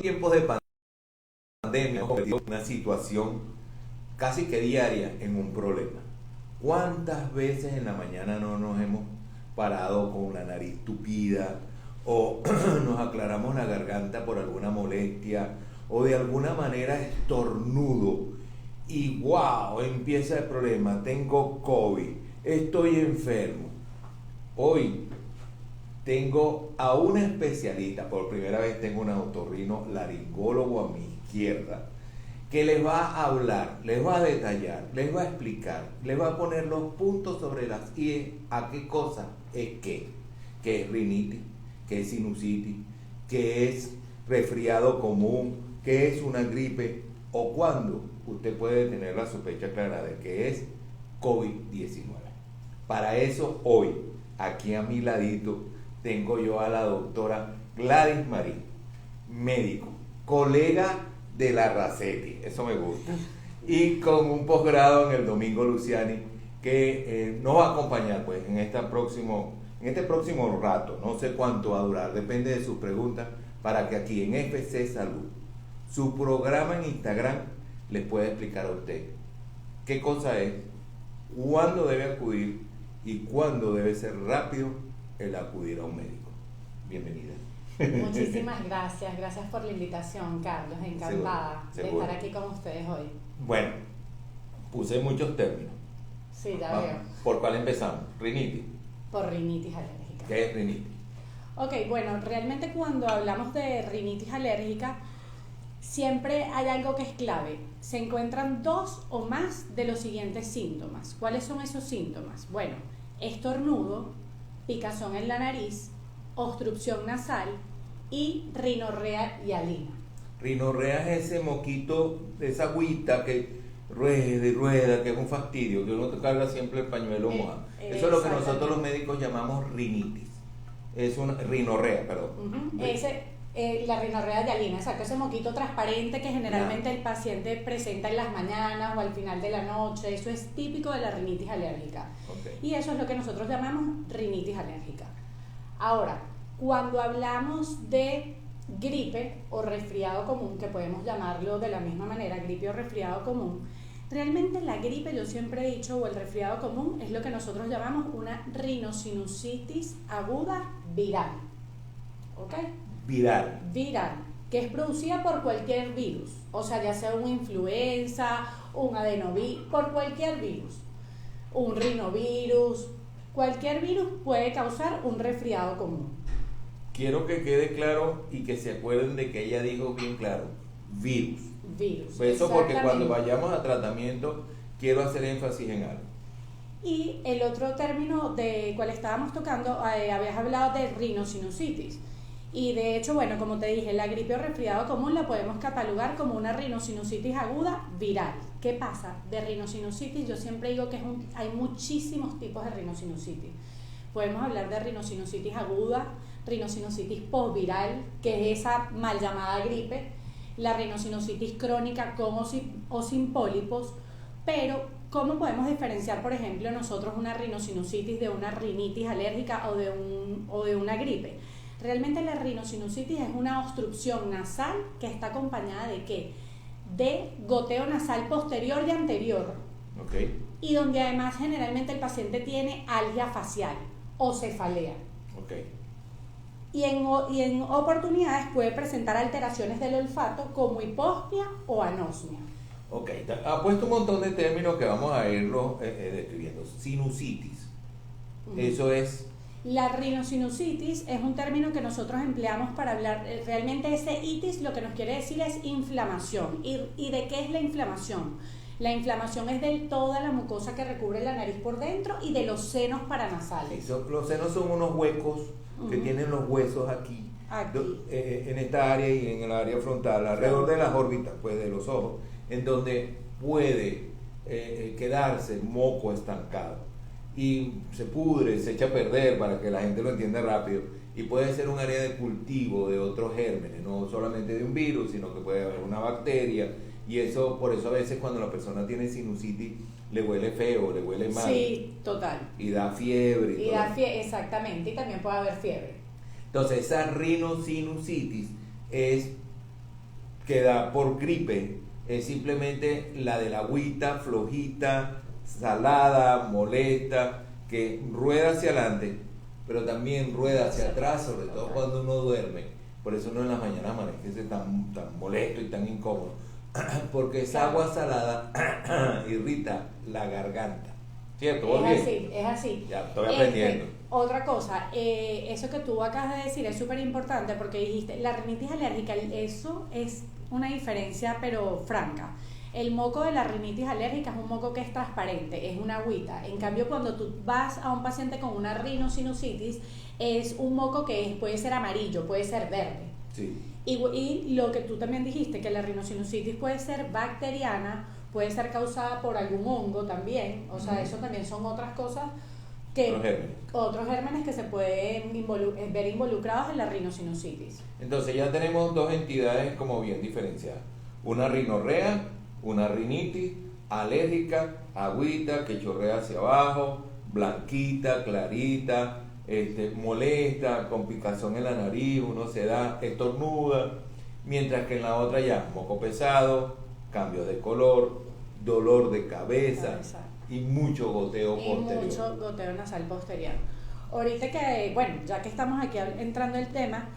tiempos de pandemia, una situación casi que diaria en un problema. ¿Cuántas veces en la mañana no nos hemos parado con la nariz tupida o nos aclaramos la garganta por alguna molestia o de alguna manera estornudo y wow, empieza el problema, tengo COVID, estoy enfermo? Hoy tengo a una especialista, por primera vez tengo un otorrino laringólogo a mi izquierda, que les va a hablar, les va a detallar, les va a explicar, les va a poner los puntos sobre las i, a qué cosa es que es rinitis, que es sinusitis, que es resfriado común, que es una gripe o cuando usted puede tener la sospecha clara de que es COVID-19. Para eso hoy, aquí a mi ladito, tengo yo a la doctora Gladys Marín, médico, colega de la Racetti, eso me gusta, y con un posgrado en el Domingo Luciani, que nos va a acompañar pues en este próximo rato, no sé cuánto va a durar, depende de sus preguntas, para que aquí en FC Salud, su programa en Instagram, les pueda explicar a usted qué cosa es, cuándo debe acudir y cuándo debe ser rápido el acudir a un médico. Bienvenida. Muchísimas gracias por la invitación, Carlos, encantada de estar aquí con ustedes hoy. Bueno, puse muchos términos. Sí, ya veo. ¿Por cuál empezamos? Rinitis. Por rinitis alérgica. ¿Qué es rinitis? Ok, bueno, realmente cuando hablamos de rinitis alérgica, siempre hay algo que es clave. Se encuentran dos o más de los siguientes síntomas. ¿Cuáles son esos síntomas? Bueno, estornudo, picazón en la nariz, obstrucción nasal y rinorrea y alina. Rinorrea es ese moquito, esa agüita que rueda, que es un fastidio, que uno te carga siempre el pañuelo mojado. Eso es lo que nosotros los médicos llamamos rinitis. Es una rinorrea, perdón. La rinorrea de alina, exacto, ese moquito transparente que generalmente el paciente presenta en las mañanas o al final de la noche. Eso es típico de la rinitis alérgica. Okay. Y eso es lo que nosotros llamamos rinitis alérgica. Ahora, cuando hablamos de gripe o resfriado común, que podemos llamarlo de la misma manera, gripe o resfriado común, realmente la gripe, yo siempre he dicho, o el resfriado común, es lo que nosotros llamamos una rinosinusitis aguda viral. ¿Ok? Viral, que es producida por cualquier virus, o sea, ya sea una influenza, un adenovirus, por cualquier virus, un rinovirus, cualquier virus puede causar un resfriado común. Quiero que quede claro y que se acuerden de que ella dijo bien claro, virus. Pues eso porque cuando vayamos a tratamiento quiero hacer énfasis en algo. Y el otro término de cual estábamos tocando, habías hablado de rinosinusitis. Y de hecho, bueno, como te dije, la gripe o resfriado común la podemos catalogar como una rinosinusitis aguda viral. ¿Qué pasa? De rinosinusitis, yo siempre digo que hay muchísimos tipos de rinosinusitis. Podemos hablar de rinosinusitis aguda, rinosinusitis postviral, que es esa mal llamada gripe, la rinosinusitis crónica con o sin pólipos, pero ¿cómo podemos diferenciar, por ejemplo, nosotros una rinosinusitis de una rinitis alérgica o de una gripe? Realmente la rinosinusitis es una obstrucción nasal que está acompañada ¿de qué? De goteo nasal posterior y anterior. Okay. Y donde además generalmente el paciente tiene algia facial o cefalea. Okay. Y en oportunidades puede presentar alteraciones del olfato como hipospia o anosmia. Ok, ha puesto un montón de términos que vamos a irlos describiendo. Sinusitis, eso es... La rinosinusitis es un término que nosotros empleamos para hablar, realmente ese itis lo que nos quiere decir es inflamación. ¿Y de qué es la inflamación? La inflamación es de toda la mucosa que recubre la nariz por dentro y de los senos paranasales. Los senos son unos huecos que tienen los huesos aquí. En esta área y en el área frontal, alrededor de las órbitas pues, de los ojos, en donde puede quedarse moco estancado y se pudre, se echa a perder, para que la gente lo entienda rápido, y puede ser un área de cultivo de otros gérmenes, no solamente de un virus, sino que puede haber una bacteria, y eso, por eso a veces cuando la persona tiene sinusitis le huele feo, le huele mal. Sí, total. Y da fiebre. Y da fiebre, exactamente, y también puede haber fiebre. Entonces esa rinosinusitis es que da por gripe es simplemente la de la agüita flojita, salada, molesta, que rueda hacia adelante, pero también rueda hacia atrás, sobre todo cuando uno duerme. Por eso uno en las mañanas amanece tan molesto y tan incómodo, porque esa agua salada irrita la garganta. ¿Cierto? Es así. Ya estoy aprendiendo. Otra cosa, eso que tú acabas de decir es súper importante porque dijiste, la rinitis alérgica, eso es una diferencia pero franca. El moco de la rinitis alérgica es un moco que es transparente, es una agüita. En cambio, cuando tú vas a un paciente con una rinosinusitis, es un moco que puede ser amarillo, puede ser verde. Sí. Y lo que tú también dijiste, que la rinosinusitis puede ser bacteriana, puede ser causada por algún hongo también, o sea, eso también son otras cosas que otros gérmenes que se pueden ver involucrados en la rinosinusitis. Entonces ya tenemos dos entidades como bien diferenciadas, una rinorrea, una rinitis alérgica, agüita que chorrea hacia abajo, blanquita, clarita, molesta, con picazón en la nariz, uno se da, estornuda, mientras que en la otra ya moco pesado, cambio de color, dolor de cabeza y mucho goteo posterior. Mucho goteo nasal posterior. Ahorita que, bueno, ya que estamos aquí entrando el tema,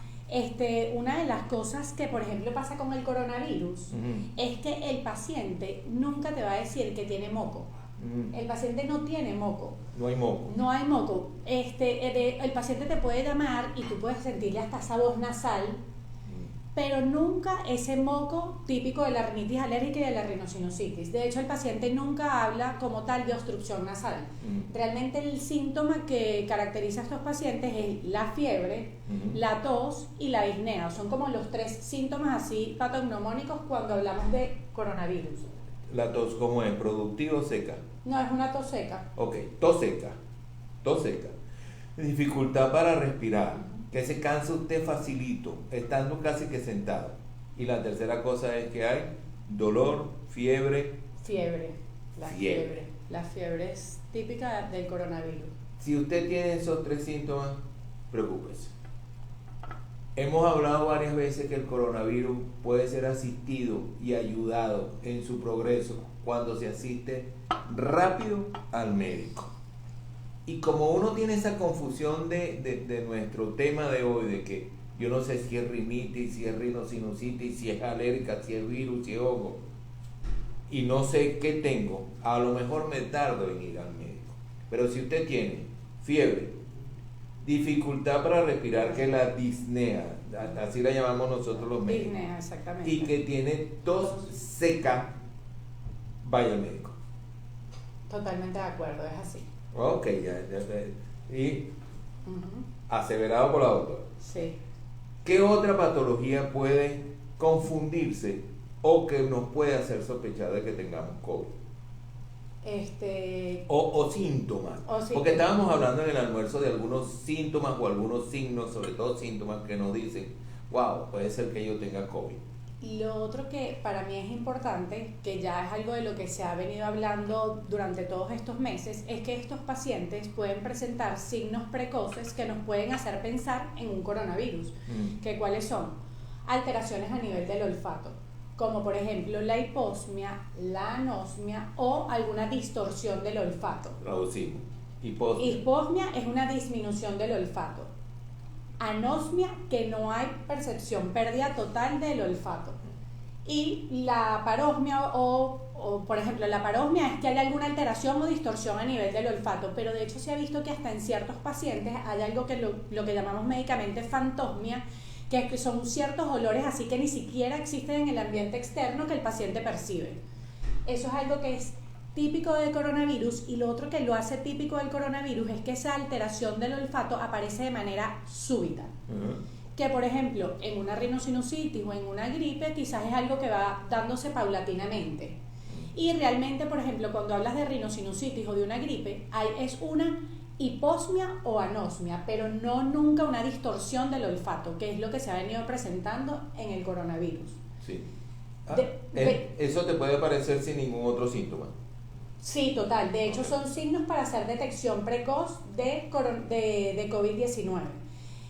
una de las cosas que, por ejemplo, pasa con el coronavirus es que el paciente nunca te va a decir que tiene moco. El paciente no tiene moco. No hay moco. No hay moco. El paciente te puede llamar y tú puedes sentirle hasta esa voz nasal, pero nunca ese moco típico de la rinitis alérgica y de la rinosinusitis. De hecho, el paciente nunca habla como tal de obstrucción nasal. Realmente el síntoma que caracteriza a estos pacientes es la fiebre, la tos y la disnea. Son como los tres síntomas así patognomónicos cuando hablamos de coronavirus. ¿La tos cómo es? ¿Productiva o seca? No, es una tos seca. Ok, tos seca. Dificultad para respirar, que se cansa usted facilito, estando casi que sentado. Y la tercera cosa es que hay dolor, fiebre. La fiebre es típica del coronavirus. Si usted tiene esos tres síntomas, preocúpese. Hemos hablado varias veces que el coronavirus puede ser asistido y ayudado en su progreso cuando se asiste rápido al médico. Y como uno tiene esa confusión de nuestro tema de hoy, de que yo no sé si es rinitis, si es rinosinusitis, si es alérgica, si es virus, si es hongo, y no sé qué tengo, a lo mejor me tardo en ir al médico. Pero si usted tiene fiebre, dificultad para respirar, que es la disnea, así la llamamos nosotros los médicos, disnea, exactamente, y que tiene tos seca, vaya al médico. Totalmente de acuerdo, es así. Ok, ya. Y aseverado por la doctora. Sí. ¿Qué otra patología puede confundirse o que nos puede hacer sospechar de que tengamos COVID? O síntomas. Porque estábamos hablando en el almuerzo de algunos síntomas o algunos signos, sobre todo síntomas que nos dicen, wow, puede ser que yo tenga COVID. Lo otro que para mí es importante, que ya es algo de lo que se ha venido hablando durante todos estos meses, es que estos pacientes pueden presentar signos precoces que nos pueden hacer pensar en un coronavirus. ¿Que cuáles son? Alteraciones a nivel del olfato, como por ejemplo la hiposmia, la anosmia o alguna distorsión del olfato. Traducimos. Hiposmia es una disminución del olfato. Anosmia, que no hay percepción, pérdida total del olfato. Y la parosmia, o por ejemplo, la parosmia es que hay alguna alteración o distorsión a nivel del olfato, pero de hecho se ha visto que hasta en ciertos pacientes hay algo que lo que llamamos médicamente fantosmia, que es que son ciertos olores así que ni siquiera existen en el ambiente externo que el paciente percibe. Eso es algo que es típico del coronavirus, y lo otro que lo hace típico del coronavirus es que esa alteración del olfato aparece de manera súbita. Que por ejemplo en una rinosinusitis o en una gripe quizás es algo que va dándose paulatinamente, y realmente por ejemplo cuando hablas de rinosinusitis o de una gripe es una hiposmia o anosmia, pero no nunca una distorsión del olfato, que es lo que se ha venido presentando en el coronavirus. Sí. Eso te puede aparecer sin ningún otro síntoma. Sí, total. De hecho, son signos para hacer detección precoz de COVID-19.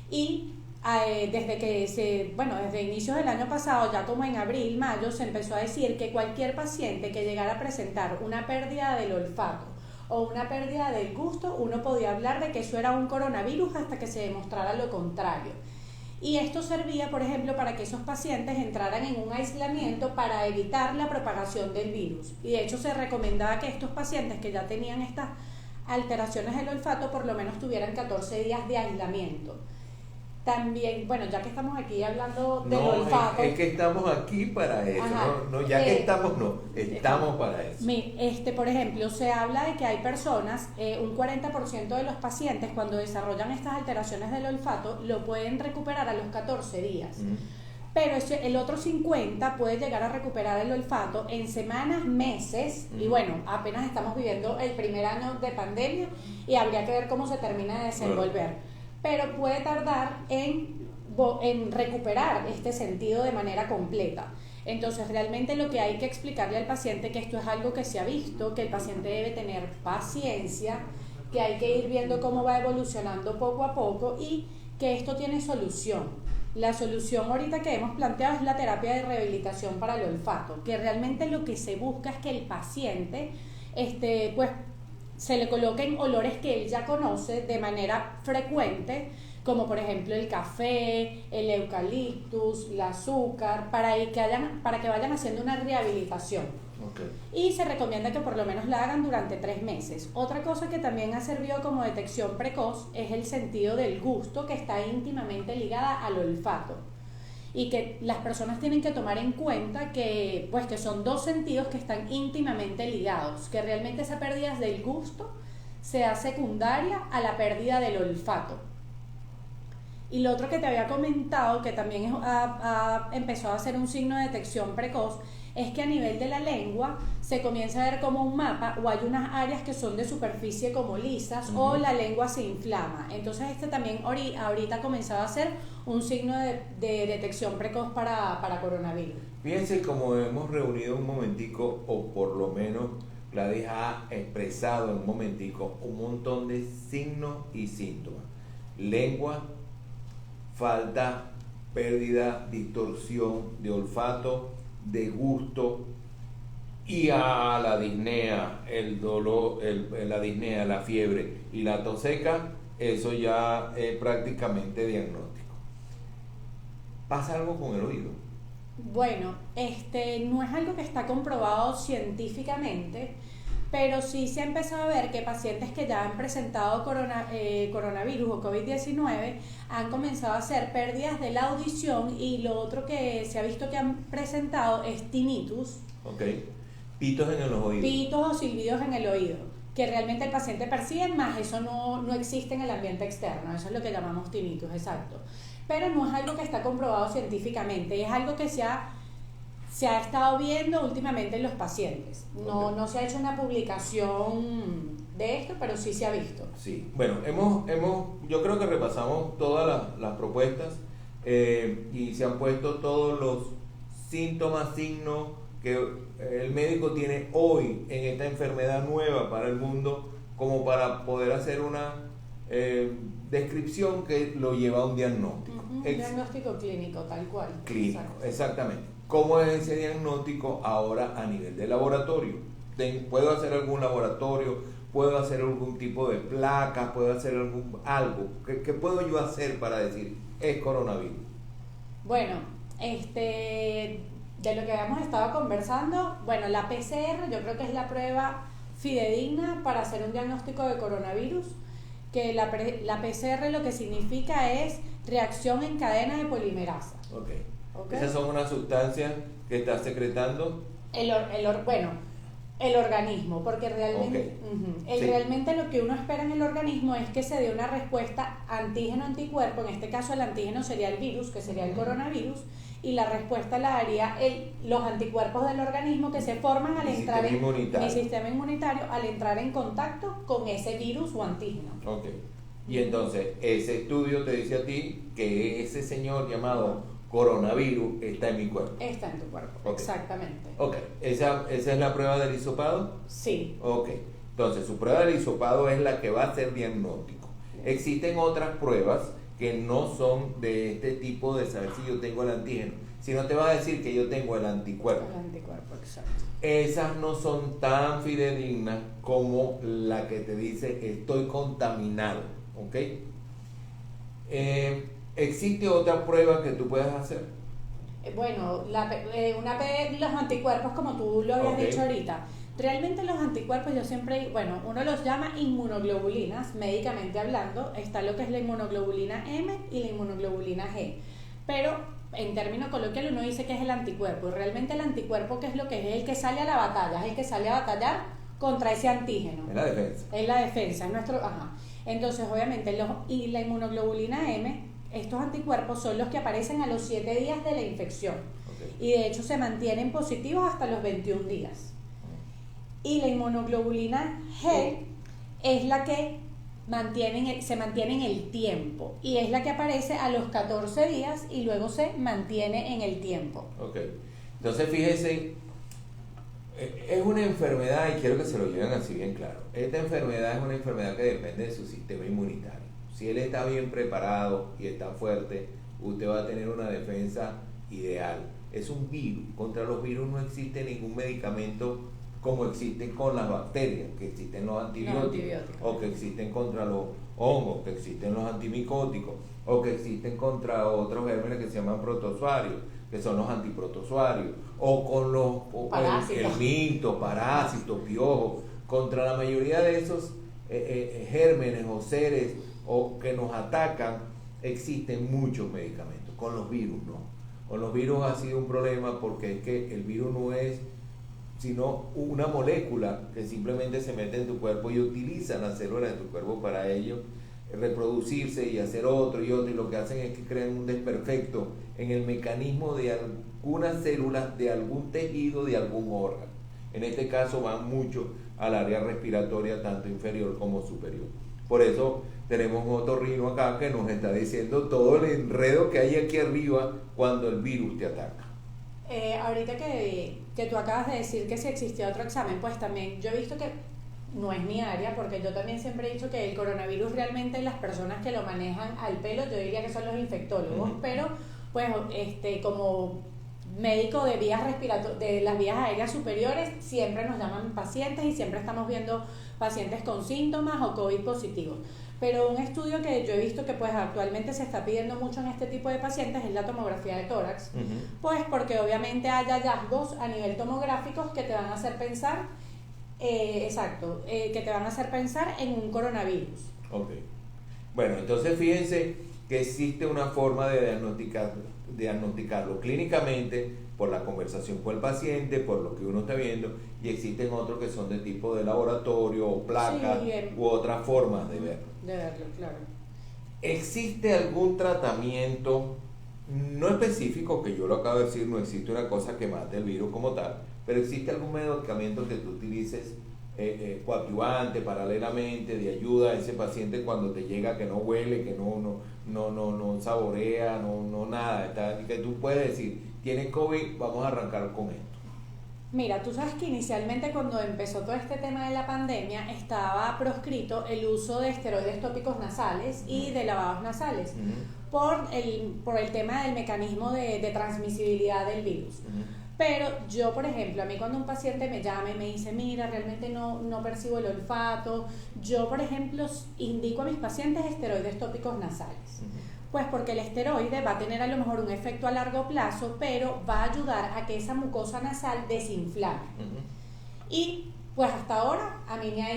Y desde desde inicios del año pasado, ya como en abril, mayo, se empezó a decir que cualquier paciente que llegara a presentar una pérdida del olfato o una pérdida del gusto, uno podía hablar de que eso era un coronavirus hasta que se demostrara lo contrario. Y esto servía, por ejemplo, para que esos pacientes entraran en un aislamiento para evitar la propagación del virus. Y de hecho se recomendaba que estos pacientes que ya tenían estas alteraciones del olfato por lo menos tuvieran 14 días de aislamiento. También, bueno, ya que estamos aquí hablando del olfato... Es que estamos aquí para eso, estamos para eso. Por ejemplo, se habla de que hay personas, un 40% de los pacientes cuando desarrollan estas alteraciones del olfato lo pueden recuperar a los 14 días. Pero el otro 50% puede llegar a recuperar el olfato en semanas, meses, y bueno, apenas estamos viviendo el primer año de pandemia y habría que ver cómo se termina de desenvolver. Pero puede tardar en recuperar este sentido de manera completa. Entonces, realmente lo que hay que explicarle al paciente que esto es algo que se ha visto, que el paciente debe tener paciencia, que hay que ir viendo cómo va evolucionando poco a poco y que esto tiene solución. La solución ahorita que hemos planteado es la terapia de rehabilitación para el olfato, que realmente lo que se busca es que el paciente se le coloquen olores que él ya conoce de manera frecuente, como por ejemplo el café, el eucaliptus, el azúcar, para que vayan haciendo una rehabilitación. Okay. Y se recomienda que por lo menos la hagan durante 3 meses. Otra cosa que también ha servido como detección precoz es el sentido del gusto, que está íntimamente ligada al olfato. Y que las personas tienen que tomar en cuenta que son 2 sentidos que están íntimamente ligados, que realmente esa pérdida del gusto sea secundaria a la pérdida del olfato. Y lo otro que te había comentado, que también ha empezado a ser un signo de detección precoz, es que a nivel de la lengua se comienza a ver como un mapa o hay unas áreas que son de superficie como lisas o la lengua se inflama. Entonces también ahorita ha comenzado a ser un signo de detección precoz para coronavirus. Fíjense cómo hemos reunido un momentico, o por lo menos Gladys ha expresado en un momentico un montón de signos y síntomas. Lengua, falta, pérdida, distorsión de olfato, de gusto, y a la disnea, el dolor, la disnea, la fiebre y la tos seca, eso ya es prácticamente diagnóstico. ¿Pasa algo con el oído? Bueno, no es algo que está comprobado científicamente, pero sí se ha empezado a ver que pacientes que ya han presentado coronavirus o COVID-19 han comenzado a hacer pérdidas de la audición, y lo otro que se ha visto que han presentado es tinnitus. Ok. Pitos en los oídos. Pitos o silbidos en el oído, que realmente el paciente percibe, más eso no existe en el ambiente externo. Eso es lo que llamamos tinnitus, exacto. Pero no es algo que está comprobado científicamente, es algo que se ha estado viendo últimamente en los pacientes. No se ha hecho una publicación de esto, pero sí se ha visto. Sí, bueno, yo creo que repasamos todas las propuestas y se han puesto todos los síntomas, signos que el médico tiene hoy en esta enfermedad nueva para el mundo, como para poder hacer una descripción que lo lleva a un diagnóstico. Un diagnóstico clínico, tal cual. Clínico, exacto. Exactamente. ¿Cómo es ese diagnóstico ahora a nivel de laboratorio? ¿Puedo hacer algún laboratorio? ¿Puedo hacer algún tipo de placa? ¿Puedo hacer algo? ¿Qué puedo yo hacer para decir es coronavirus? Bueno, de lo que habíamos estado conversando, bueno, la PCR yo creo que es la prueba fidedigna para hacer un diagnóstico de coronavirus, que la PCR lo que significa es reacción en cadena de polimerasa. Okay. Esas son unas sustancias que está secretando el organismo, porque realmente, realmente lo que uno espera en el organismo es que se dé una respuesta antígeno-anticuerpo. En este caso el antígeno sería el virus, que sería el coronavirus, y la respuesta la daría los anticuerpos del organismo que se forman al entrar en mi sistema inmunitario al entrar en contacto con ese virus o antígeno. Okay. Y entonces ese estudio te dice a ti que ese señor llamado coronavirus está en mi cuerpo. Está en tu cuerpo, exactamente. Ok, ¿esa es la prueba del hisopado? Sí. Ok, entonces su prueba del hisopado es la que va a ser diagnóstico. Existen otras pruebas que no son de este tipo de saber si yo tengo el antígeno, sino te va a decir que yo tengo el anticuerpo. El anticuerpo, exacto. Esas no son tan fidedignas como la que te dice estoy contaminado, ¿ok? ¿Existe otra prueba que tú puedas hacer? Bueno, los anticuerpos, como tú lo habías Ok. dicho ahorita, realmente los anticuerpos yo siempre, bueno, uno los llama inmunoglobulinas, médicamente hablando, está lo que es la inmunoglobulina M y la inmunoglobulina G, pero en términos coloquiales uno dice que es el anticuerpo, y realmente el anticuerpo, ¿qué es lo que es? Es el que sale a la batalla, es el que sale a batallar contra ese antígeno. Es la defensa. Es la defensa, es nuestro, ajá. Entonces, obviamente, y la inmunoglobulina M, estos anticuerpos son los que aparecen a los 7 días de la infección. Okay. Y de hecho se mantienen positivos hasta los 21 días. Y la inmunoglobulina G es la que se mantiene en el tiempo. Y es la que aparece a los 14 días y luego se mantiene en el tiempo. Ok. Entonces, fíjese, es una enfermedad, y quiero que se lo lleven así bien claro. Esta enfermedad es una enfermedad que depende de su sistema inmunitario. Si él está bien preparado y está fuerte, usted va a tener una defensa ideal. Es un virus. Contra los virus no existe ningún medicamento como existen con las bacterias, que existen los antibióticos, o que existen contra los hongos, que existen los antimicóticos, o que existen contra otros gérmenes que se llaman protozoarios, que son los antiprotozoarios, o con los Parásitos. helmintos, parásitos, piojos. Contra la mayoría de esos gérmenes o seres o que nos atacan, existen muchos medicamentos. Con los virus no. Con los virus ha sido un problema porque es que el virus no es sino una molécula que simplemente se mete en tu cuerpo y utilizan las células de tu cuerpo para ello reproducirse y hacer otro, y lo que hacen es que crean un desperfecto en el mecanismo de algunas células de algún tejido, de algún órgano. En este caso van mucho al área respiratoria, tanto inferior como superior. Por eso tenemos un otorrino acá que nos está diciendo todo el enredo que hay aquí arriba cuando el virus te ataca. Ahorita que tú acabas de decir que si existía otro examen, pues también yo he visto que no es mi área, porque yo también siempre he dicho que el coronavirus realmente las personas que lo manejan al pelo, yo diría que son los infectólogos, pero pues como médico de de las vías aéreas superiores, siempre nos llaman pacientes y siempre estamos viendo pacientes con síntomas o COVID positivos. Pero un estudio que yo he visto que pues actualmente se está pidiendo mucho en este tipo de pacientes es la tomografía de tórax, pues porque obviamente hay hallazgos a nivel tomográficos que te van a hacer pensar, que te van a hacer pensar en un coronavirus. Ok. Bueno, entonces fíjense que existe una forma de diagnosticarlo clínicamente por la conversación con el paciente, por lo que uno está viendo, y existen otros que son de tipo de laboratorio o placas, Sí, u otras formas de verlo. De verlo, claro. ¿Existe algún tratamiento no específico, que yo lo acabo de decir, no existe una cosa que mate el virus como tal, pero existe algún medicamento que tú utilices coadyuvante, paralelamente, de ayuda a ese paciente cuando te llega, que no huele, que no saborea, no nada, que tú puedes decir, tiene COVID, vamos a arrancar con esto? Mira, tú sabes que inicialmente cuando empezó todo este tema de la pandemia estaba proscrito el uso de esteroides tópicos nasales y de lavados nasales por el tema del mecanismo de transmisibilidad del virus. Pero yo, por ejemplo, a mí cuando un paciente me llama y me dice, mira, realmente no percibo el olfato, yo, por ejemplo, indico a mis pacientes esteroides tópicos nasales. Pues porque el esteroide va a tener a lo mejor un efecto a largo plazo, pero va a ayudar a que esa mucosa nasal desinflame. Y pues hasta ahora a mí me ha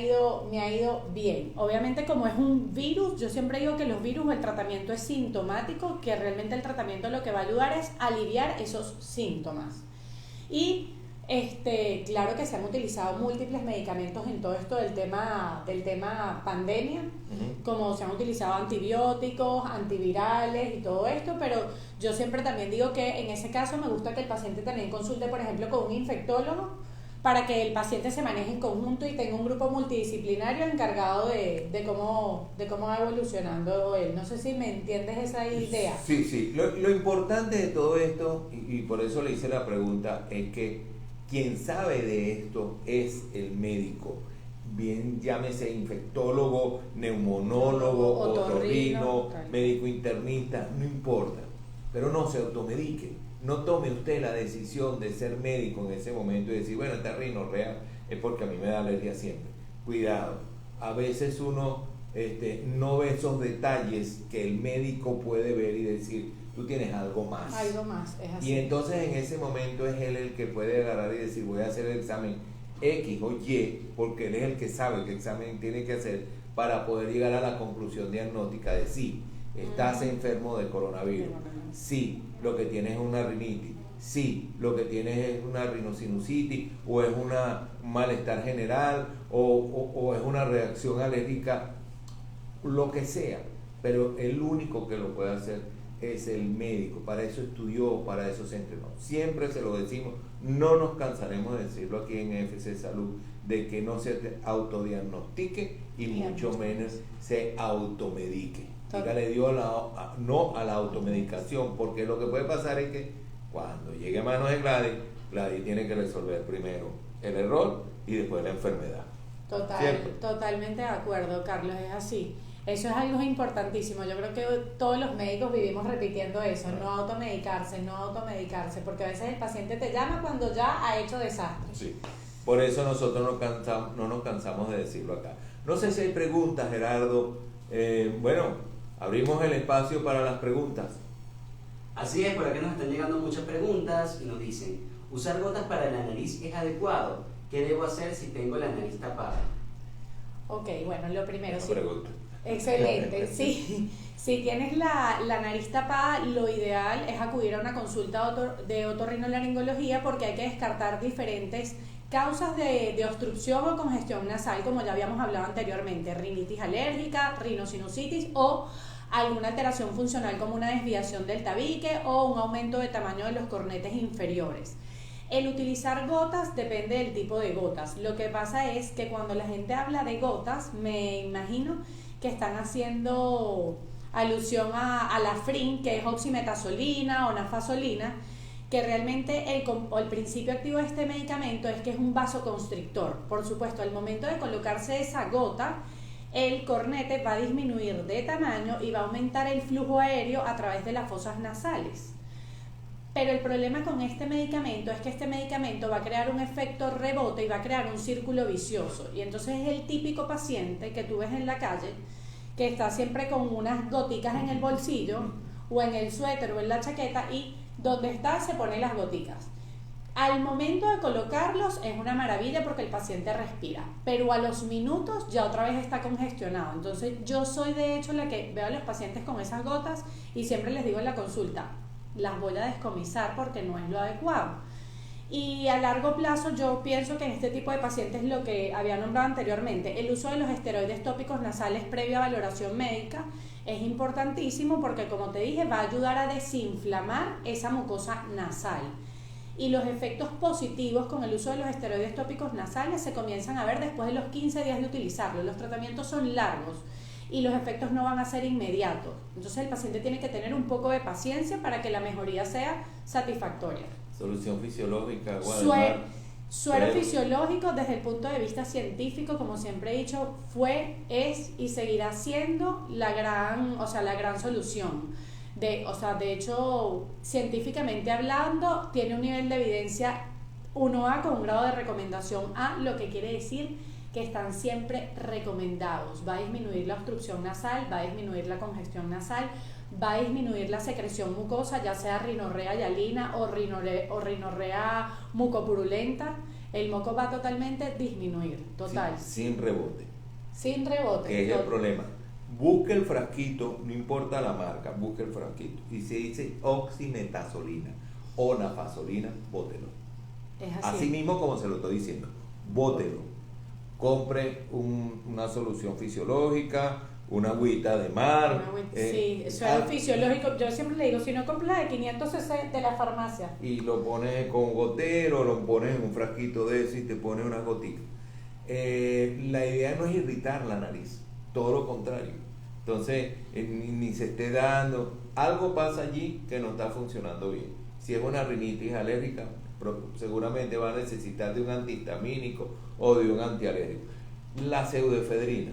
ido bien. Obviamente, como es un virus, yo siempre digo que los virus, el tratamiento es sintomático, que realmente el tratamiento lo que va a ayudar es aliviar esos síntomas. Y claro que se han utilizado múltiples medicamentos en todo esto del tema pandemia, como se han utilizado antibióticos, antivirales y todo esto, pero yo siempre también digo que en ese caso me gusta que el paciente también consulte, por ejemplo, con un infectólogo, para que el paciente se maneje en conjunto y tenga un grupo multidisciplinario encargado de cómo va evolucionando él. No sé si me entiendes esa idea. Sí. Lo importante de todo esto, y por eso le hice la pregunta, es que quien sabe de esto es el médico. bien llámese infectólogo, neumonólogo, otorrino, médico internista, no importa, pero no se automedique, no tome usted la decisión de ser médico en ese momento y decir, bueno, esta rinorrea es porque a mí me da alergia siempre. Cuidado, a veces uno no ve esos detalles que el médico puede ver y decir, tú tienes algo más. Algo más, es así. Y entonces en ese momento es él el que puede agarrar y decir, voy a hacer el examen X o Y, porque él es el que sabe qué examen tiene que hacer para poder llegar a la conclusión diagnóstica de sí, estás enfermo de coronavirus, sí, lo que tienes es una rinitis, sí, lo que tienes es una rinosinusitis o es un malestar general o es una reacción alérgica, lo que sea, pero el único que lo puede hacer es el médico. Para eso estudió, para eso se entrenó. Siempre se lo decimos, no nos cansaremos de decirlo aquí en FC Salud, de que no se autodiagnostique y mucho menos se automedique. Dígale Dios no a la automedicación, porque lo que puede pasar es que cuando llegue a manos de Gladys tiene que resolver primero el error y después la enfermedad. Totalmente de acuerdo, Carlos, es así. Eso es algo importantísimo. Yo creo que todos los médicos vivimos repitiendo eso, no automedicarse, porque a veces el paciente te llama cuando ya ha hecho desastre. Sí, por eso nosotros no nos cansamos de decirlo acá. No sé si hay preguntas, Gerardo. Bueno, abrimos el espacio para las preguntas. Así es, por acá nos están llegando muchas preguntas y nos dicen, ¿usar gotas para la nariz es adecuado? ¿Qué debo hacer si tengo la nariz tapada? Ok, bueno, lo primero, sí. Pregunta. Excelente, sí. Si tienes la nariz tapada, lo ideal es acudir a una consulta de otorrinolaringología porque hay que descartar diferentes causas de obstrucción o congestión nasal, como ya habíamos hablado anteriormente, rinitis alérgica, rinosinusitis o alguna alteración funcional como una desviación del tabique o un aumento de tamaño de los cornetes inferiores. El utilizar gotas depende del tipo de gotas. Lo que pasa es que cuando la gente habla de gotas, me imagino que están haciendo alusión a la Frin, que es oximetazolina o nafasolina, que realmente el principio activo de este medicamento es que es un vasoconstrictor. Por supuesto, al momento de colocarse esa gota, el cornete va a disminuir de tamaño y va a aumentar el flujo aéreo a través de las fosas nasales. Pero el problema con este medicamento es que este medicamento va a crear un efecto rebote y va a crear un círculo vicioso. Y entonces es el típico paciente que tú ves en la calle que está siempre con unas goticas en el bolsillo o en el suéter o en la chaqueta y donde está se pone las goticas. Al momento de colocarlos es una maravilla porque el paciente respira, pero a los minutos ya otra vez está congestionado. Entonces yo soy de hecho la que veo a los pacientes con esas gotas y siempre les digo en la consulta, las voy a descomisar porque no es lo adecuado. Y a largo plazo yo pienso que en este tipo de pacientes lo que había nombrado anteriormente, el uso de los esteroides tópicos nasales previa valoración médica es importantísimo porque, como te dije, va a ayudar a desinflamar esa mucosa nasal. Y los efectos positivos con el uso de los esteroides tópicos nasales se comienzan a ver después de los 15 días de utilizarlo. Los tratamientos son largos y los efectos no van a ser inmediatos. Entonces el paciente tiene que tener un poco de paciencia para que la mejoría sea satisfactoria. Solución fisiológica, Suero fisiológico desde el punto de vista científico, como siempre he dicho, es y seguirá siendo la gran solución. De hecho, científicamente hablando, tiene un nivel de evidencia 1A con un grado de recomendación A, lo que quiere decir que están siempre recomendados. Va a disminuir la obstrucción nasal, va a disminuir la congestión nasal, va a disminuir la secreción mucosa, ya sea rinorrea hialina o rinorrea mucopurulenta. El moco va a totalmente disminuir, total. Sin rebote. Sin rebote. Que es el problema. Busque el frasquito, no importa la marca, busque el frasquito. Y si dice oximetazolina o nafasolina, bótelo. Es así. Así mismo como se lo estoy diciendo, bótelo. Compre una solución fisiológica, una agüita de mar. Sí, suero fisiológico. Yo siempre le digo, si no compras la de 500 cc de la farmacia. Y lo pones con gotero, lo pones en un frasquito de eso y te pones unas gotitas. La idea no es irritar la nariz, todo lo contrario. Entonces, ni se esté dando. Algo pasa allí que no está funcionando bien. Si es una rinitis alérgica, seguramente va a necesitar de un antihistamínico o de un antialérgico. La pseudoefedrina.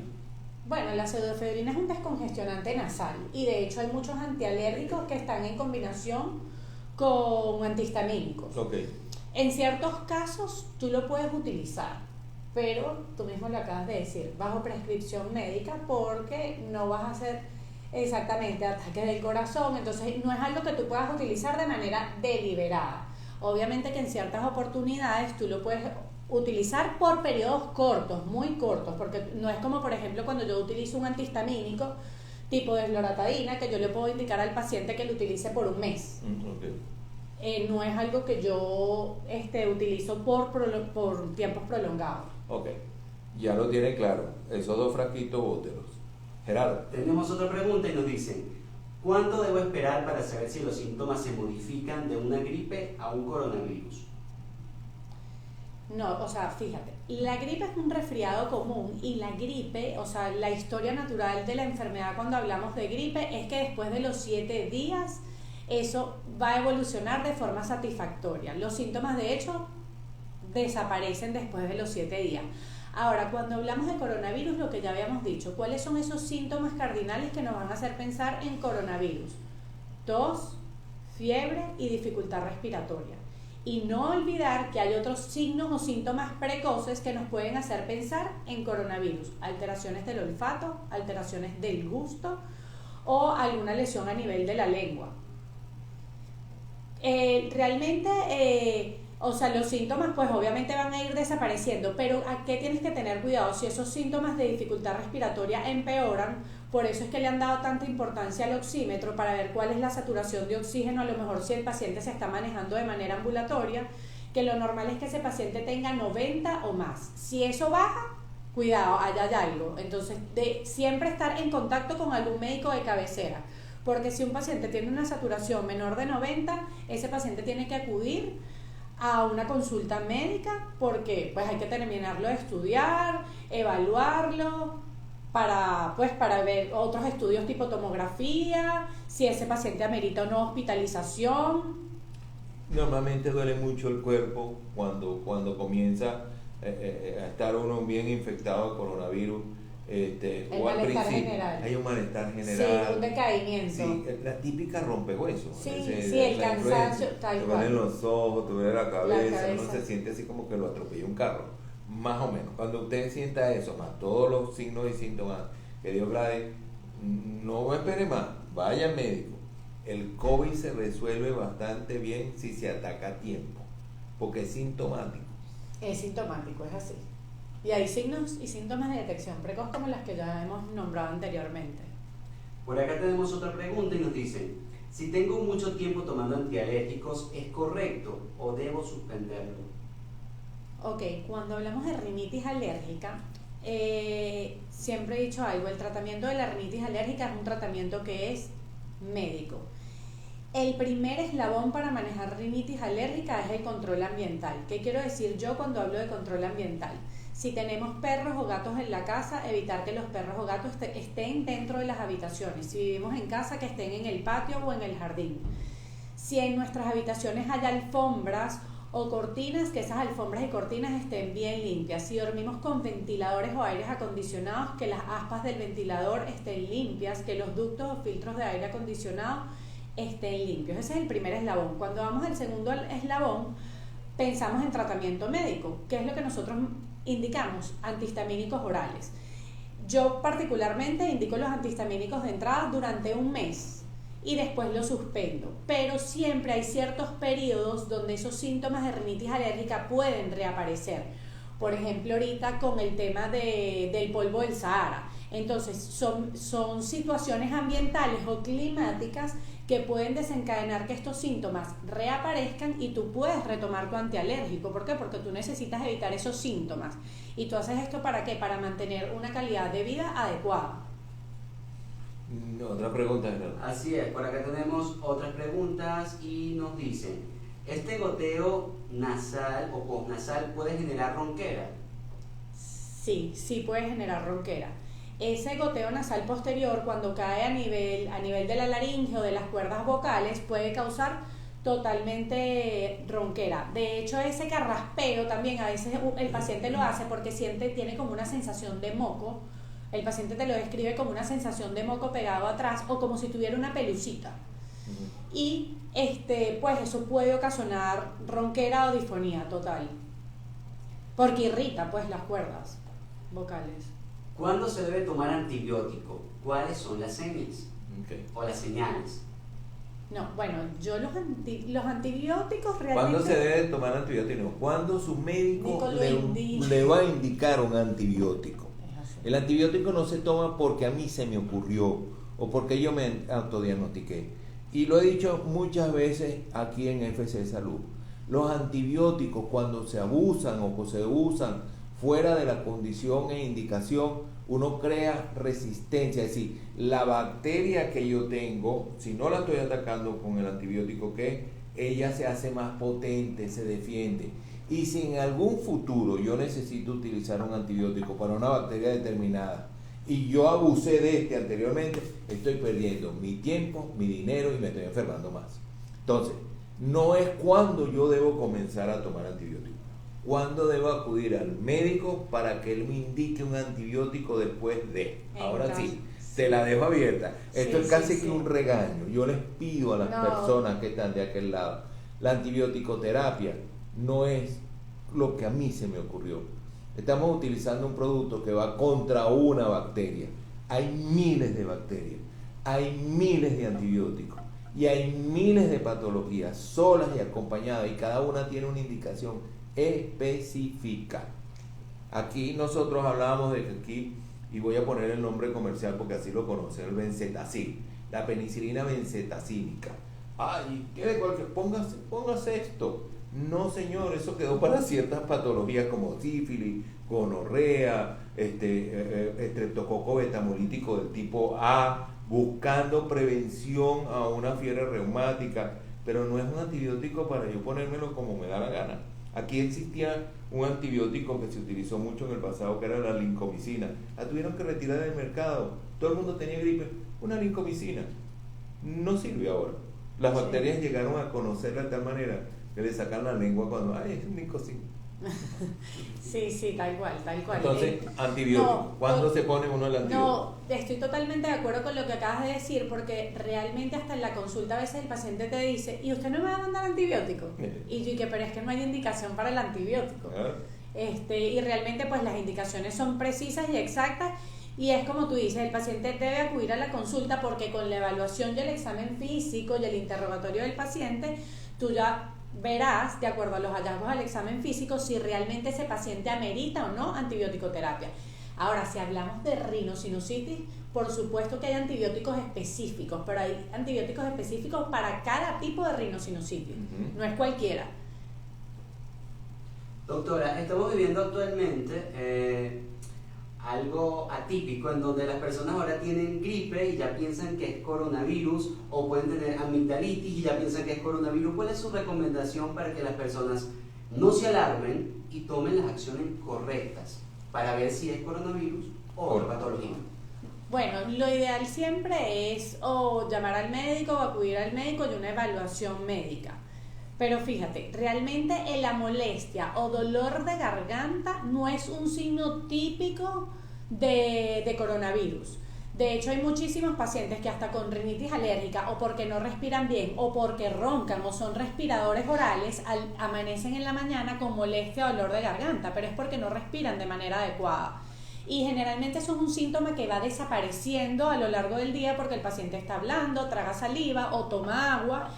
Bueno, la pseudoefedrina es un descongestionante nasal y de hecho hay muchos antialérgicos que están en combinación con antihistamínicos. Ok. En ciertos casos tú lo puedes utilizar, pero tú mismo lo acabas de decir, bajo prescripción médica, porque no vas a hacer exactamente ataques del corazón, entonces no es algo que tú puedas utilizar de manera deliberada. Obviamente que en ciertas oportunidades tú lo puedes utilizar por periodos cortos, muy cortos, porque no es como por ejemplo cuando yo utilizo un antihistamínico tipo desloratadina, que yo le puedo indicar al paciente que lo utilice por un mes. Okay. No es algo que yo utilizo por tiempos prolongados. Ok, ya lo tiene claro, esos 2 frasquitos bótelos. Gerardo. Tenemos otra pregunta y nos dicen, ¿cuánto debo esperar para saber si los síntomas se modifican de una gripe a un coronavirus? No, o sea, fíjate, la gripe es un resfriado común y la gripe, o sea, la historia natural de la enfermedad cuando hablamos de gripe es que después de los 7 días eso va a evolucionar de forma satisfactoria. Los síntomas, de hecho, desaparecen después de los 7 días. Ahora, cuando hablamos de coronavirus, lo que ya habíamos dicho, ¿cuáles son esos síntomas cardinales que nos van a hacer pensar en coronavirus? Tos, fiebre y dificultad respiratoria. Y no olvidar que hay otros signos o síntomas precoces que nos pueden hacer pensar en coronavirus. Alteraciones del olfato, alteraciones del gusto o alguna lesión a nivel de la lengua. O sea, los síntomas pues obviamente van a ir desapareciendo, pero ¿a qué tienes que tener cuidado? Si esos síntomas de dificultad respiratoria empeoran, por eso es que le han dado tanta importancia al oxímetro para ver cuál es la saturación de oxígeno, a lo mejor si el paciente se está manejando de manera ambulatoria, que lo normal es que ese paciente tenga 90 o más. Si eso baja, cuidado, allá hay algo. Entonces, siempre estar en contacto con algún médico de cabecera, porque si un paciente tiene una saturación menor de 90, ese paciente tiene que acudir a una consulta médica porque pues hay que terminarlo de estudiar, evaluarlo para ver otros estudios tipo tomografía, si ese paciente amerita o no hospitalización. Normalmente duele mucho el cuerpo cuando comienza a estar uno bien infectado de coronavirus. El O al malestar principio general. hay un malestar general. Sí, un decaimiento. Sí, la típica rompehuesos. Sí, el cansancio, tal te cual. duelen los ojos, te duele la cabeza, uno cabeza. se siente así como que lo atropella un carro. Más o menos. Cuando usted sienta eso, más todos los signos y síntomas que dio Gladys, no espere más, vaya al médico. El COVID se resuelve bastante bien si se ataca a tiempo, porque es sintomático. Es sintomático, es así. Y hay signos y síntomas de detección precoz como las que ya hemos nombrado anteriormente. Por acá tenemos otra pregunta y nos dicen, si tengo mucho tiempo tomando antialérgicos, ¿es correcto o debo suspenderlo? Ok, cuando hablamos de rinitis alérgica, siempre he dicho algo, el tratamiento de la rinitis alérgica es un tratamiento que es médico. El primer eslabón para manejar rinitis alérgica es el control ambiental. ¿Qué quiero decir yo cuando hablo de control ambiental? Si tenemos perros o gatos en la casa, evitar que los perros o gatos estén dentro de las habitaciones. Si vivimos en casa, que estén en el patio o en el jardín. Si en nuestras habitaciones hay alfombras o cortinas, que esas alfombras y cortinas estén bien limpias. Si dormimos con ventiladores o aires acondicionados, que las aspas del ventilador estén limpias, que los ductos o filtros de aire acondicionado estén limpios. Ese es el primer eslabón. Cuando vamos al segundo eslabón, pensamos en tratamiento médico. ¿Qué es lo que nosotros indicamos? Antihistamínicos orales. Yo particularmente indico los antihistamínicos de entrada durante un mes y después los suspendo, pero siempre hay ciertos periodos donde esos síntomas de rinitis alérgica pueden reaparecer. Por ejemplo, ahorita con el tema del polvo del Sahara. Entonces, son situaciones ambientales o climáticas que pueden desencadenar que estos síntomas reaparezcan y tú puedes retomar tu antialérgico. ¿Por qué? Porque tú necesitas evitar esos síntomas. ¿Y tú haces esto para qué? Para mantener una calidad de vida adecuada. Otra pregunta, Gerardo. Así es, por acá tenemos otras preguntas y nos dicen, ¿este goteo nasal o postnasal puede generar ronquera? Sí puede generar ronquera. Ese goteo nasal posterior, cuando cae a nivel de la laringe o de las cuerdas vocales, puede causar totalmente ronquera. De hecho, ese carraspeo también a veces el paciente lo hace porque tiene como una sensación de moco. El paciente te lo describe como una sensación de moco pegado atrás o como si tuviera una pelucita. Y pues eso puede ocasionar ronquera o disfonía total, porque irrita pues las cuerdas vocales. ¿Cuándo se debe tomar antibiótico? ¿Cuáles son las señas? Okay. O las señales. No, bueno, yo los antibióticos realmente... ¿Cuándo se debe tomar antibiótico? Cuando su médico Nico le va a indicar un antibiótico. El antibiótico no se toma porque a mí se me ocurrió o porque yo me autodiagnostiqué. Y lo he dicho muchas veces aquí en FC Salud. Los antibióticos, cuando se abusan o se usan fuera de la condición e indicación, uno crea resistencia. Es decir, la bacteria que yo tengo, si no la estoy atacando con el antibiótico, ella se hace más potente, se defiende. Y si en algún futuro yo necesito utilizar un antibiótico para una bacteria determinada y yo abusé de anteriormente, estoy perdiendo mi tiempo, mi dinero y me estoy enfermando más. Entonces, no es cuando yo debo comenzar a tomar antibióticos. Cuándo debo acudir al médico para que él me indique un antibiótico después de. Ahora sí, te la dejo abierta. Esto es casi que un regaño. Yo les pido a las personas que están de aquel lado, la antibiótico-terapia no es lo que a mí se me ocurrió. Estamos utilizando un producto que va contra una bacteria. Hay miles de bacterias, hay miles de antibióticos y hay miles de patologías solas y acompañadas, y cada una tiene una indicación específica. Aquí nosotros hablábamos de que aquí, y voy a poner el nombre comercial porque así lo conocen, el benzetacil, la penicilina benzetacínica. Ay, ¿quiere cualquier? Póngase esto. No, señor, eso quedó para ciertas patologías como sífilis, gonorrea, estreptococo betamolítico del tipo A, buscando prevención a una fiebre reumática, pero no es un antibiótico para yo ponérmelo como me da la gana. Aquí existía un antibiótico que se utilizó mucho en el pasado, que era la lincomicina. La tuvieron que retirar del mercado. Todo el mundo tenía gripe. Una lincomicina no sirve ahora. Las bacterias llegaron a conocerla de tal manera que le sacan la lengua cuando es un lincocina. Sí, tal cual. Entonces, antibiótico. ¿Cuándo se pone uno el antibiótico? No, estoy totalmente de acuerdo con lo que acabas de decir, porque realmente hasta en la consulta a veces el paciente te dice, ¿y usted no me va a mandar antibiótico? Y yo dije, pero es que no hay indicación para el antibiótico. Y realmente pues las indicaciones son precisas y exactas, y es como tú dices, el paciente debe acudir a la consulta porque con la evaluación y el examen físico y el interrogatorio del paciente, tú ya verás, de acuerdo a los hallazgos del examen físico, si realmente ese paciente amerita o no antibiótico-terapia. Ahora, si hablamos de rinosinusitis, por supuesto que hay antibióticos específicos, pero hay antibióticos específicos para cada tipo de rinosinusitis, no es cualquiera. Doctora, estamos viviendo actualmente algo atípico en donde las personas ahora tienen gripe y ya piensan que es coronavirus, o pueden tener amigdalitis y ya piensan que es coronavirus. ¿Cuál es su recomendación para que las personas no se alarmen y tomen las acciones correctas para ver si es coronavirus o otra patología? Bueno, lo ideal siempre es o llamar al médico o acudir al médico y una evaluación médica. Pero fíjate, realmente la molestia o dolor de garganta no es un signo típico de coronavirus. De hecho, hay muchísimos pacientes que hasta con rinitis alérgica o porque no respiran bien o porque roncan o son respiradores orales, amanecen en la mañana con molestia o dolor de garganta, pero es porque no respiran de manera adecuada. Y generalmente eso es un síntoma que va desapareciendo a lo largo del día porque el paciente está hablando, traga saliva o toma agua,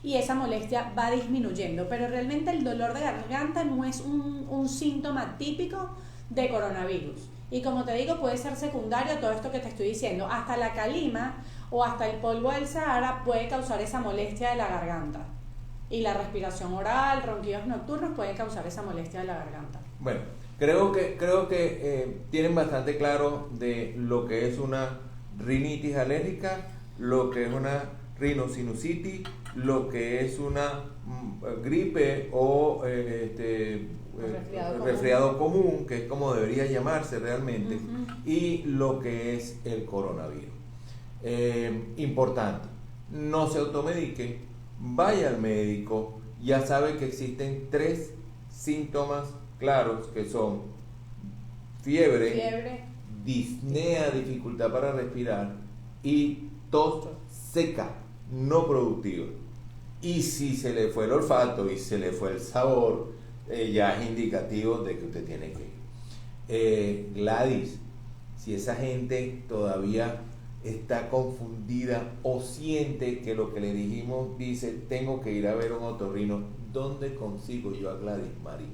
y esa molestia va disminuyendo, pero realmente el dolor de garganta no es un síntoma típico de coronavirus. Y como te digo, puede ser secundario a todo esto que te estoy diciendo. Hasta la calima o hasta el polvo del Sahara puede causar esa molestia de la garganta. Y la respiración oral, ronquidos nocturnos pueden causar esa molestia de la garganta. Bueno, creo que tienen bastante claro de lo que es una rinitis alérgica, lo que es una rinosinusitis, lo que es una gripe o resfriado común, que es como debería llamarse realmente, y lo que es el coronavirus. Importante, no se automediquen, vaya al médico, ya sabe que existen 3 síntomas claros que son fiebre, disnea, dificultad para respirar y tos seca, no productiva. Y si se le fue el olfato y se le fue el sabor, ya es indicativo de que usted tiene que ir. Gladys, si esa gente todavía está confundida o siente que lo que le dijimos dice tengo que ir a ver un otorrino, ¿dónde consigo yo a Gladys Marín?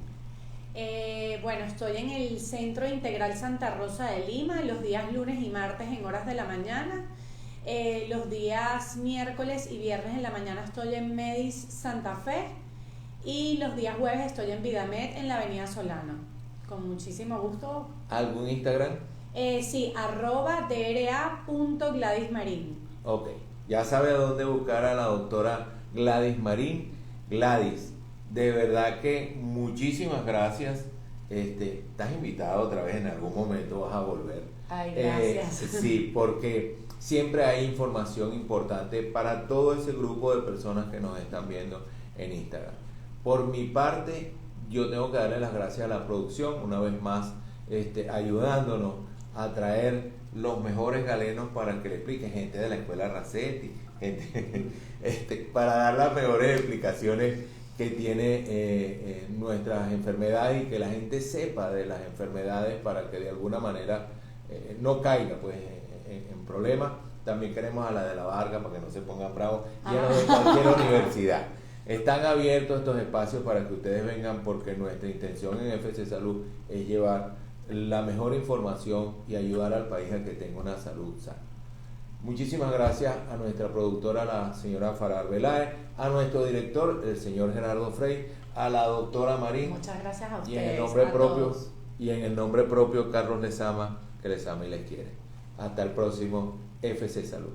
Bueno, estoy en el Centro Integral Santa Rosa de Lima los días lunes y martes en horas de la mañana. Los días miércoles y viernes en la mañana estoy en Medis Santa Fe y los días jueves estoy en Vidamet en la Avenida Solano. Con muchísimo gusto. ¿Algún Instagram? Sí, @dra.gladysmarin. Ok, ya sabe a dónde buscar a la doctora Gladys Marín. Gladys, de verdad que muchísimas gracias. Estás invitada otra vez, en algún momento vas a volver. Ay, gracias. Sí, porque siempre hay información importante para todo ese grupo de personas que nos están viendo en Instagram. Por mi parte, yo tengo que darle las gracias a la producción, una vez más, ayudándonos a traer los mejores galenos para que le explique, gente de la escuela Racetti, gente, para dar las mejores explicaciones que tiene nuestras enfermedades y que la gente sepa de las enfermedades para que de alguna manera no caiga pues en problemas. También queremos a la de la Varga para que no se pongan bravos y a los de cualquier universidad. Están abiertos estos espacios para que ustedes vengan, porque nuestra intención en FC Salud es llevar la mejor información y ayudar al país a que tenga una salud sana. Muchísimas gracias a nuestra productora, la señora Farar Veláez, a nuestro director, el señor Gerardo Frey, a la doctora Marín. Muchas gracias a ustedes. Y en el nombre propio, Carlos Lezama, que les ama y les quiere. Hasta el próximo FC Salud.